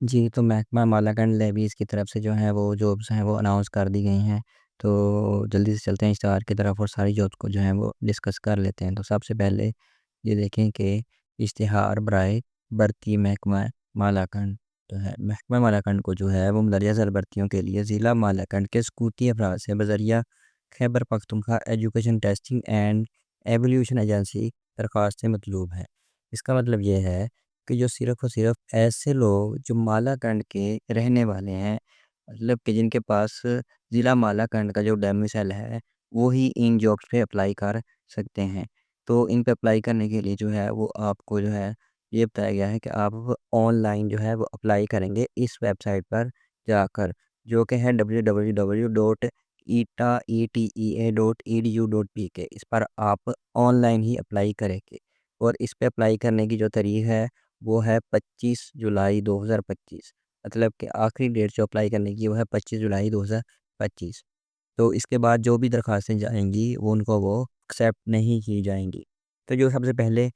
जी, तो महकमा मालाकंड लेवीज़ की तरफ से जो है वो जॉब्स हैं वो अनाउंस कर दी गई हैं। तो जल्दी से चलते हैं इश्तहार की तरफ और सारी जॉब्स को जो है वो डिस्कस कर लेते हैं। तो सबसे पहले ये देखें कि इश्तिहार बराए भर्ती महकमा मालाकंड जो है, महकमा मालाकंड को जो है वो मंदरजा झैल भर्तियों के लिए ज़िला मालाकंड के सकूती अफराद से बज़रिया Khyber Pakhtunkhwa education testing and evolution agency दरख्वास्तें मतलूब है। इसका मतलब ये है कि जो सिर्फ़ और सिर्फ़ ऐसे लोग जो मालाकंड के रहने वाले हैं, मतलब कि जिनके पास ज़िला मालाकंड का जो डोमिसाइल है, वो ही इन जॉब्स पे अप्लाई कर सकते हैं। तो इन पे अप्लाई करने के लिए जो है वो आपको जो है ये बताया गया है कि आप ऑनलाइन जो है वो अप्लाई करेंगे इस वेबसाइट पर जाकर, जो कि है www.eeta.edu.pk। इस पर आप ऑनलाइन ही अप्लाई करेंगे और इस पे अप्लाई करने की जो तारीख है वो है 25 जुलाई 2025। मतलब कि आखिरी डेट जो अप्लाई करने की वो है 25 जुलाई 2025। तो इसके बाद जो भी दरख्वास्तें जाएँगी वो उनको वो एक्सेप्ट नहीं की जाएँगी। तो जो सबसे पहले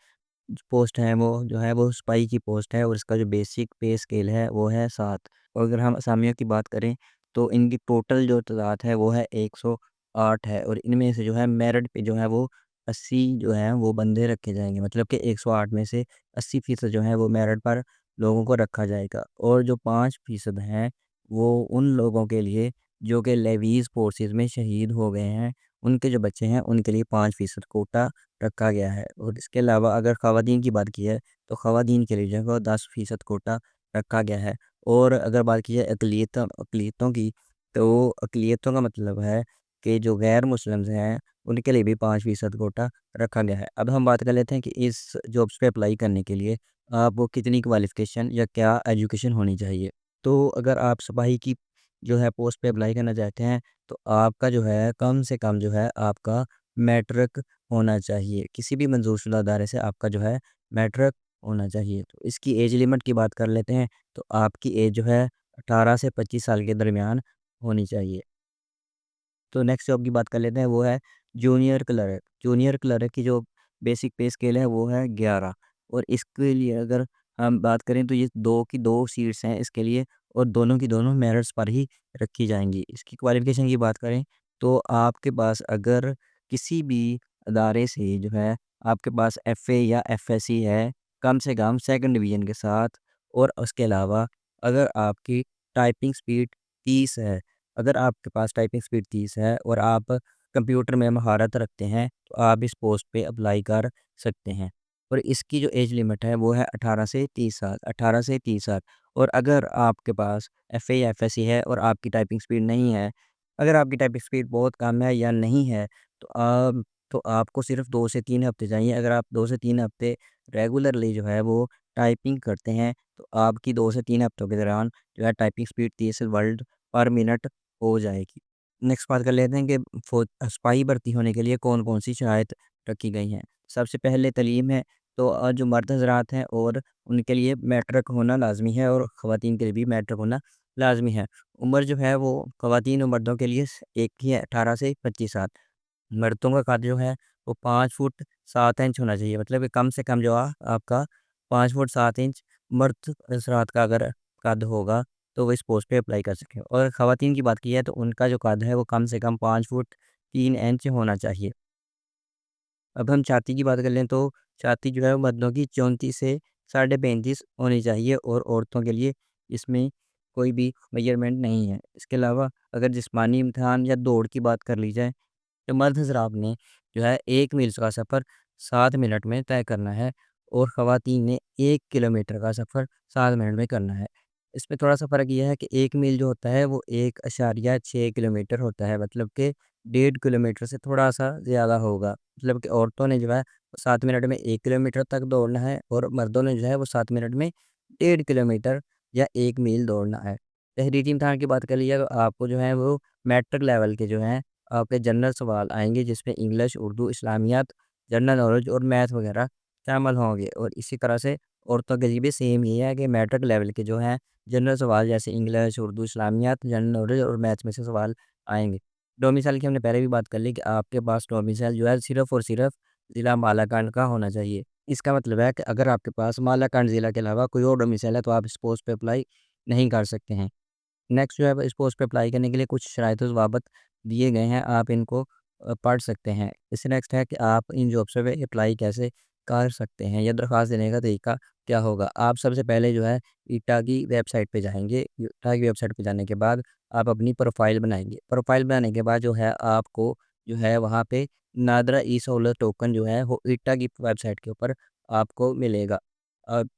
पोस्ट है वो जो है वो सिपाही की पोस्ट है और इसका जो बेसिक पे स्केल है वो है 7। और अगर हम असामियों की बात करें तो इनकी टोटल जो तादाद है वो है 108 है और इनमें से जो है मेरिट पे जो है वो 80 जो है वो बंदे रखे जाएँगे। मतलब कि 108 में से 80% जो है वो मेरिट पर लोगों को रखा जाएगा और जो 5% हैं वो उन लोगों के लिए जो कि लेवीज़ फ़ोर्सेस में शहीद हो गए हैं, उनके जो बच्चे हैं उनके लिए 5% कोटा रखा गया है। और इसके अलावा अगर ख़वातीन की बात की है तो ख़वातीन के लिए जो है वो 10% कोटा रखा गया है। और अगर बात की जाए अक़लियतों की, तो अक़लियतों का मतलब है कि जो गैर मुस्लिम्स हैं उनके लिए भी 5% कोटा रखा गया है। अब हम बात कर लेते हैं कि इस जॉब्स पे अप्लाई करने के लिए आपको कितनी क्वालिफ़िकेशन या क्या एजुकेशन होनी चाहिए। तो अगर आप सिपाही की जो है पोस्ट पे अप्लाई करना चाहते हैं तो आपका जो है कम से कम जो है आपका मैट्रिक होना चाहिए। किसी भी मंज़ूरशुदा अदारे से आपका जो है मैट्रिक होना चाहिए। तो इसकी एज लिमिट की बात कर लेते हैं, तो आपकी एज जो है 18 से 25 साल के दरमियान होनी चाहिए। तो नेक्स्ट जॉब की बात कर लेते हैं, वो है जूनियर क्लर्क। जूनियर क्लर्क की जो बेसिक पे स्केल है वो है 11 और इसके लिए अगर हम बात करें तो ये 2 की 2 सीट्स हैं इसके लिए और दोनों की दोनों मेरिट्स पर ही रखी जाएँगी। इसकी क्वालिफ़िकेशन की बात करें तो आपके पास अगर किसी भी अदारे से जो है आपके पास एफ़ए या एफ़एससी है, कम से कम सेकंड डिवीज़न के साथ। और उसके अलावा अगर आपकी टाइपिंग स्पीड 30 है, अगर आपके पास टाइपिंग स्पीड 30 है और आप कंप्यूटर में महारत रखते हैं, तो आप इस पोस्ट पे अप्लाई कर सकते हैं। और इसकी जो एज लिमिट है वो है 18 से 30 साल, 18 से 30 साल। और अगर आपके पास एफ़ए या एफ़एससी है और आपकी टाइपिंग स्पीड नहीं है, अगर आपकी टाइपिंग स्पीड बहुत कम है या नहीं है, तो आपको सिर्फ़ 2 से 3 हफ़्ते चाहिए। अगर आप 2 से 3 हफ़्ते रेगुलरली जो है वो टाइपिंग करते हैं, तो आपकी 2 से 3 हफ़्तों के दौरान जो है टाइपिंग स्पीड 30 वर्ड पर मिनट हो जाएगी। नेक्स्ट बात कर लेते हैं कि सिपाही भर्ती होने के लिए कौन-कौन सी शराइत रखी गई हैं। सबसे पहले तलीम है, तो जो मर्द हज़रात हैं और उनके लिए मैट्रिक होना लाज़मी है और ख़वातीन के लिए भी मैट्रिक होना लाज़मी है। उम्र जो है वो ख़वातीन और मर्दों के लिए एक ही है, 18 से 25 साल। मर्दों का कद जो है वो 5 फुट 7 इंच होना चाहिए। मतलब कि कम से कम जो आपका 5 फुट 7 इंच मर्द हज़रात का अगर कद होगा तो वो इस पोस्ट पे अप्लाई कर सकें। और ख़वातीन की बात की है तो उनका जो कद है वो कम से कम 5 फुट 3 इंच होना चाहिए। अब हम छाती की बात कर लें तो छाती जो है वो मर्दों की 34 से साढ़े 35 होनी चाहिए और औरतों के लिए इसमें कोई भी मेजरमेंट नहीं है। इसके अलावा अगर जिस्मानी इम्तिहान या दौड़ की बात कर ली जाए तो मर्द हज़रात ने जो है 1 मील का सफ़र 7 मिनट में तय करना है और ख़वातीन ने 1 किलोमीटर का सफ़र 7 मिनट में करना है। इसमें थोड़ा-सा फ़र्क ये है कि 1 मील जो होता है वो 1.6 किलोमीटर होता है, मतलब कि 1.5 किलोमीटर से थोड़ा-सा ज़्यादा होगा। मतलब कि औरतों ने जो है 7 मिनट में 1 किलोमीटर तक दौड़ना है और मर्दों ने जो है वो 7 मिनट में 1.5 किलोमीटर या 1 मील दौड़ना है। तहरीरी इम्तिहान की बात कर लीजिए तो आपको जो है वो मैट्रिक लेवल के जो हैं आपके जनरल सवाल आएँगे जिसमें इंग्लिश, उर्दू, इस्लामियात, जनरल नॉलेज और मैथ वगैरह शामिल होंगे। और इसी तरह से औरतों के लिए भी सेम ये है कि मैट्रिक लेवल के जो हैं जनरल सवाल जैसे इंग्लिश, उर्दू, इस्लामियात, जनरल नॉलेज और मैथ्स में से सवाल आएँगे। डोमिसाइल की हमने पहले भी बात कर ली कि आपके पास डोमिसाइल जो है सिर्फ़ और सिर्फ़ ज़िला मालाकांड का होना चाहिए। इसका मतलब है कि अगर आपके पास मालाकांड ज़िला के अलावा कोई और डोमिसाइल है तो आप इस पोस्ट पे अप्लाई नहीं कर सकते हैं। नेक्स्ट जो है इस पोस्ट पे अप्लाई करने के लिए कुछ शराइत ज़वाबित दिए गए हैं, आप इनको पढ़ सकते हैं। इससे नेक्स्ट है कि आप इन जॉब्स पे अप्लाई कैसे कर सकते हैं या दरख्वास्त देने का तरीका क्या होगा। आप सबसे पहले जो है ईटा की वेबसाइट पे जाएँगे। ईटा की वेबसाइट पे जाने के बाद आप अपनी प्रोफ़ाइल बनाएँगे। प्रोफ़ाइल बनाने के बाद जो है आपको जो है वहाँ पे नादरा ई सहूलत टोकन जो है वो ईटा की वेबसाइट के ऊपर आपको मिलेगा।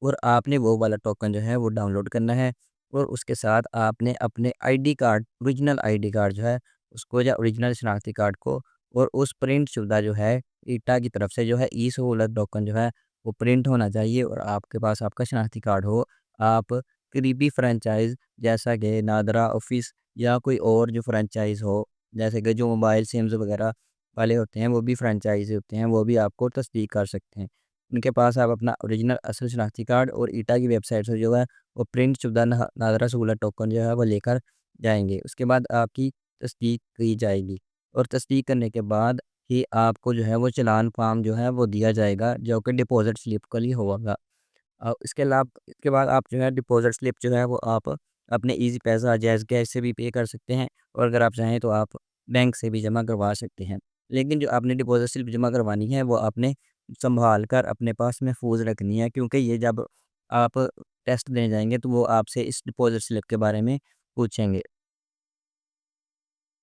और आपने वो वाला टोकन जो है वो डाउनलोड करना है। और उसके साथ आपने अपने ID card, original ID card जो है उसको या ओरिजिनल शनाख्ती कार्ड को और उस प्रिंट शुदा जो है ईटा की तरफ से जो है ई सहूलत टोकन जो है वो प्रिंट होना चाहिए और आपके पास आपका शनाख्ती कार्ड हो। आप करीबी फ्रेंचाइज़ जैसा कि नादरा ऑफ़िस या कोई और जो फ्रेंचाइज़ हो, जैसे कि जो मोबाइल सिम्स वगैरह वाले होते हैं वो भी फ्रेंचाइज़ी होते हैं, वो भी आपको तस्दीक कर सकते हैं। उनके पास आप अपना ओरिजिनल असल शनाख्ती कार्ड और ईटा की वेबसाइट से जो है वो प्रिंट शुदा नादरा सहूलत टोकन जो है वो लेकर जाएँगे। उसके बाद आपकी तस्दीक की जाएगी और तस्दीक करने के बाद ही आपको जो है वो चालान फ़ॉर्म जो है वो दिया जाएगा, जो कि डिपॉज़िट स्लिप के लिए होगा। इसके बाद आप जो है डिपॉज़िट स्लिप जो है वो आप अपने ईज़ी पैसा, जैज़ कैश से भी पे कर सकते हैं और अगर आप चाहें तो आप बैंक से भी जमा करवा सकते हैं। लेकिन जो आपने डिपॉज़िट स्लिप जमा करवानी है वो आपने सँभाल कर अपने पास महफ़ूज़ रखनी है, क्योंकि ये जब आप टेस्ट देने जाएँगे तो वो आपसे इस डिपॉज़िट स्लिप के बारे में पूछेंगे।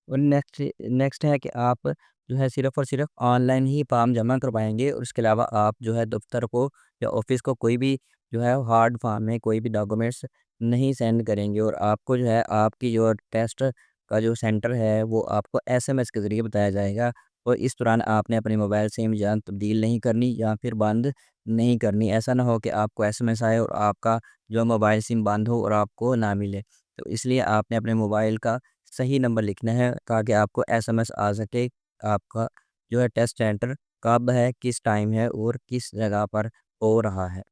और नेक्स्ट नेक्स्ट है कि आप जो है सिर्फ़ और सिर्फ़ ऑनलाइन ही फ़ॉर्म जमा करवाएँगे और उसके अलावा आप जो है दफ़्तर को या ऑफ़िस को कोई भी जो है हार्ड फ़ॉर्म में कोई भी डॉक्यूमेंट्स नहीं सेंड करेंगे और आपको जो है आपकी जो टेस्ट का जो सेंटर है वो आपको एसएमएस के ज़रिए बताया जाएगा और इस दौरान आपने अपने मोबाइल सिम या तब्दील नहीं करनी या फिर बंद नहीं करनी। ऐसा ना हो कि आपको एसएमएस आए और आपका जो मोबाइल सिम बंद हो और आपको ना मिले। तो इसलिए आपने अपने मोबाइल का सही नंबर लिखना है ताकि आपको एसएमएस आ सके, आपका जो है टेस्ट सेंटर कब है, किस टाइम है और किस जगह पर हो रहा है।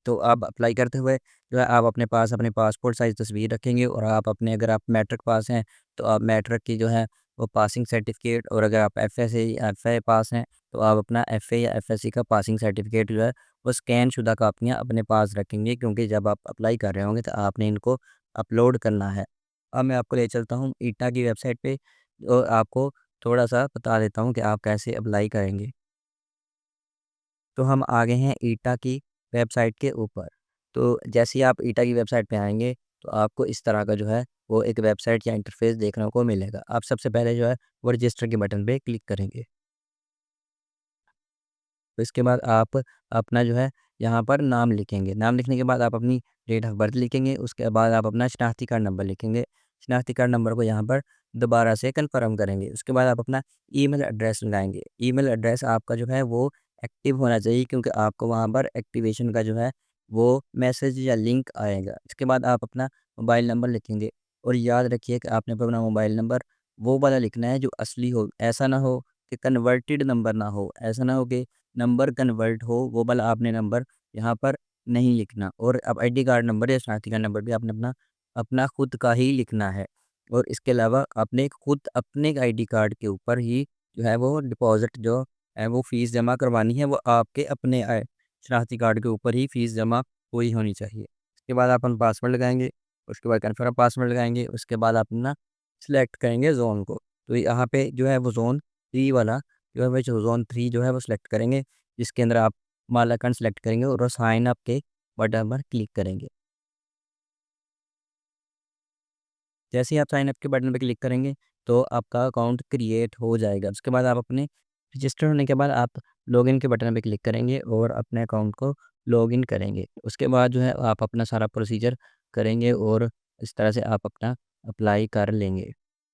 तो आप अप्लाई करते हुए जो है आप अपने पास अपने पासपोर्ट साइज़ तस्वीर रखेंगे और आप अपने अगर आप मैट्रिक पास हैं, तो आप मैट्रिक की जो है वो पासिंग सर्टिफ़िकेट और अगर आप एफए पास हैं, तो आप अपना एफए या एफएससी का पासिंग सर्टिफ़िकेट जो है वो स्कैन शुदा कापियाँ अपने पास रखेंगे, क्योंकि जब आप अप्लाई कर रहे होंगे तो आपने इनको अपलोड करना है। अब मैं आपको ले चलता हूँ ईटा की वेबसाइट पे और आपको थोड़ा-सा बता देता हूँ कि आप कैसे अप्लाई करेंगे। तो हम आ गए हैं ईटा की वेबसाइट के ऊपर। तो जैसे ही आप ईटा की वेबसाइट पे आएँगे, तो आपको इस तरह का जो है वो एक वेबसाइट या इंटरफ़ेस देखने को मिलेगा। आप सबसे पहले जो है वो रजिस्टर के बटन पे क्लिक करेंगे। तो इसके बाद आप अपना जो है यहाँ पर नाम लिखेंगे। नाम लिखने के बाद आप अपनी डेट ऑफ़ बर्थ लिखेंगे, उसके बाद आप अपना शनाख्ती कार्ड नंबर लिखेंगे। शनाख्ती कार्ड नंबर को यहाँ पर दोबारा से कन्फ़र्म करेंगे। उसके बाद आप अपना ईमेल एड्रेस लगाएँगे। ईमेल एड्रेस आपका जो है वो एक्टिव होना चाहिए, क्योंकि आपको वहाँ पर एक्टिवेशन का जो है वो मैसेज या लिंक आएगा। इसके बाद आप अपना मोबाइल नंबर लिखेंगे और याद रखिए कि आपने अपना मोबाइल नंबर वो वाला लिखना है जो असली हो। ऐसा ना हो कि कन्वर्टेड नंबर ना हो। ऐसा ना हो कि नंबर कन्वर्ट हो, वो वाला आपने नंबर यहाँ पर नहीं लिखना। और अब आईडी कार्ड नंबर या शनाख्ती कार्ड नंबर भी आपने अपना अपना खुद का ही लिखना है। और इसके अलावा आपने खुद अपने आईडी कार्ड के ऊपर ही जो है वो डिपॉज़िट जो है वो फ़ीस जमा करवानी है, वो आपके अपने शनाख्ती कार्ड के ऊपर ही फ़ीस जमा हुई होनी चाहिए। उसके बाद आप अपना पासवर्ड लगाएँगे, उसके बाद कन्फर्म पासवर्ड लगाएँगे, उसके बाद आप अपना सिलेक्ट करेंगे ज़ोन को। तो यहाँ पे जो है वो ज़ोन 3 वाला जो है वो जो ज़ोन 3 जो है वो सिलेक्ट करेंगे, जिसके अंदर आप मालाकंड सेलेक्ट करेंगे और साइन अप के बटन पर क्लिक करेंगे। जैसे ही आप साइन अप के बटन पे क्लिक करेंगे, तो आपका अकाउंट क्रिएट हो जाएगा। उसके बाद आप अपने रजिस्टर होने के बाद आप लॉगिन के बटन पे क्लिक करेंगे और अपने अकाउंट को लॉगिन करेंगे। उसके बाद जो है आप अपना सारा प्रोसीजर करेंगे और इस तरह से आप अपना अप्लाई कर लेंगे।